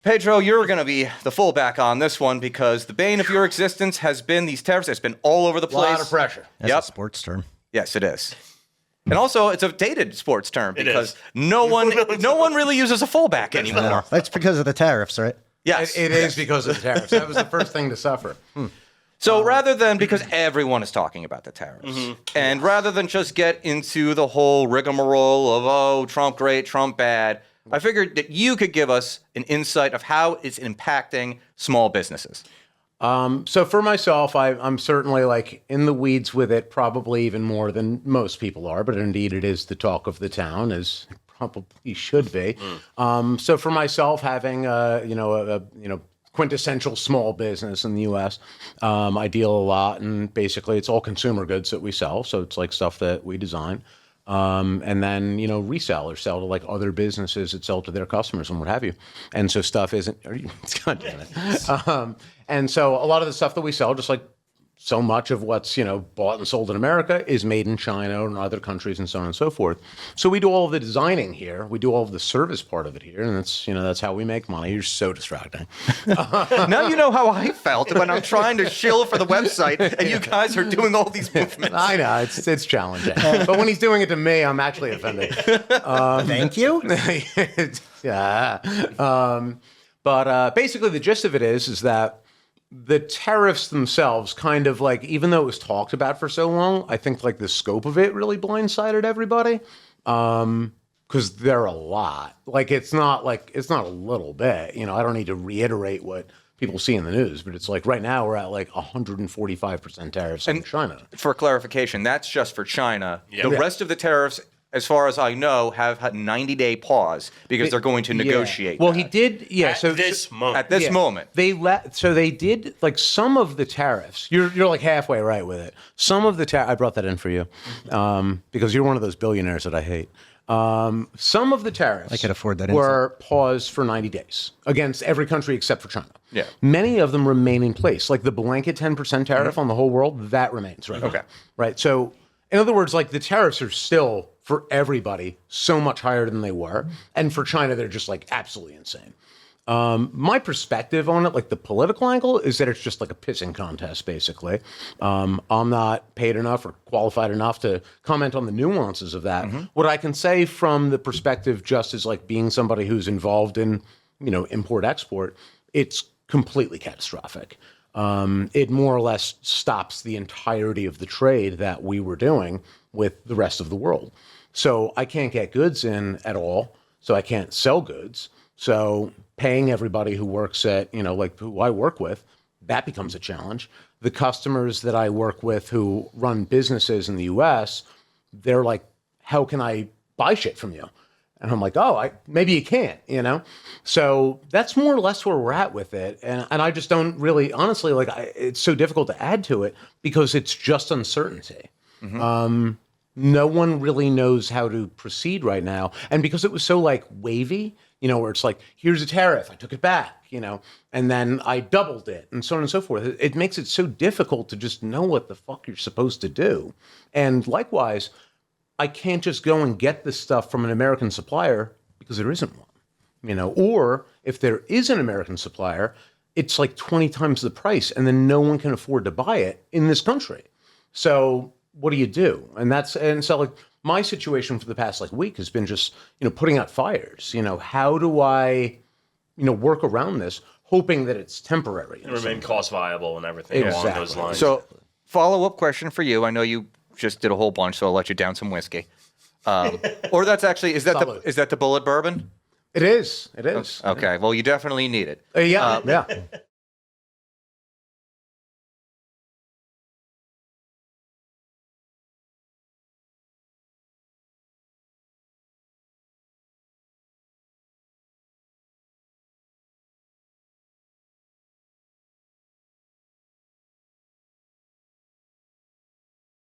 Pedro, you're going to be the fullback on this one because the bane of your existence has been these tariffs. It's been all over the place. A lot of pressure. That's a sports term. Yes, it is. And also, it's a dated sports term because no one really uses a fullback anymore. No, that's because of the tariffs, right? Yes. It is because of the tariffs. That was the first thing to suffer. So rather than, because everyone is talking about the tariffs, and rather than just get into the whole rigmarole of, oh, Trump great, Trump bad, I figured that you could give us an insight of how it's impacting small businesses. So for myself, I'm certainly like in the weeds with it, probably even more than most people are, but indeed it is the talk of the town, as it probably should be. So for myself, having a quintessential small business in the U.S., I deal a lot, and basically it's all consumer goods that we sell. So it's like stuff that we design. And then, resell or sell to like other businesses that sell to their customers and what have you. And so stuff isn't, God damn it. And so a lot of the stuff that we sell, just like so much of what's, bought and sold in America is made in China and other countries and so on and so forth. So we do all of the designing here. We do all of the service part of it here. And that's how we make money. You're so distracting. Now you know how I felt when I'm trying to shill for the website and you guys are doing all these movements. I know, it's challenging. But when he's doing it to me, I'm actually offended. Thank you. Yeah. But basically the gist of it is that the tariffs themselves kind of like, even though it was talked about for so long, I think like the scope of it really blindsided everybody. Because they're a lot. Like, it's not a little bit, I don't need to reiterate what people see in the news, but it's like right now we're at like 145% tariffs on China. For clarification, that's just for China. The rest of the tariffs, as far as I know, have had a 90-day pause because they're going to negotiate. Well, that. he did. Yeah. At this moment. So they did like some of the tariffs. You're like halfway right with it. Some of the I brought that in for you because you're one of those billionaires that I hate. Some of the tariffs I could afford that were paused for 90 days against every country except for China. Yeah. Many of them remain in place. Like the blanket 10% tariff on the whole world, that remains right. Okay. Right. So in other words, like the tariffs are still for everybody so much higher than they were. And for China, they're just like absolutely insane. My perspective on it, like the political angle, is that it's just like a pissing contest, basically. I'm not paid enough or qualified enough to comment on the nuances of that. What I can say from the perspective just as like being somebody who's involved in, import-export, it's completely catastrophic. It more or less stops the entirety of the trade that we were doing with the rest of the world. So I can't get goods in at all. So I can't sell goods. So paying everybody who works at, like who I work with, that becomes a challenge. The customers that I work with who run businesses in the US, they're like, how can I buy shit from you? And I'm like, maybe you can't, So that's more or less where we're at with it. And I just don't really, honestly, it's so difficult to add to it because it's just uncertainty. No one really knows how to proceed right now. And because it was so like wavy, where it's like, here's a tariff, I took it back, and then I doubled it and so on and so forth. It makes it so difficult to just know what the fuck you're supposed to do. And likewise, I can't just go and get this stuff from an American supplier because there isn't one, or if there is an American supplier, it's like 20 times the price and then no one can afford to buy it in this country. So what do you do? And so like my situation for the past like week has been just, putting out fires, how do I, work around this, hoping that it's temporary. And remain cost viable and everything along those lines. So follow-up question for you. I know you just did a whole bunch, so I'll let you down some whiskey. Or that's actually, is that the bullet bourbon? It is. Okay. Well, you definitely need it. Yeah.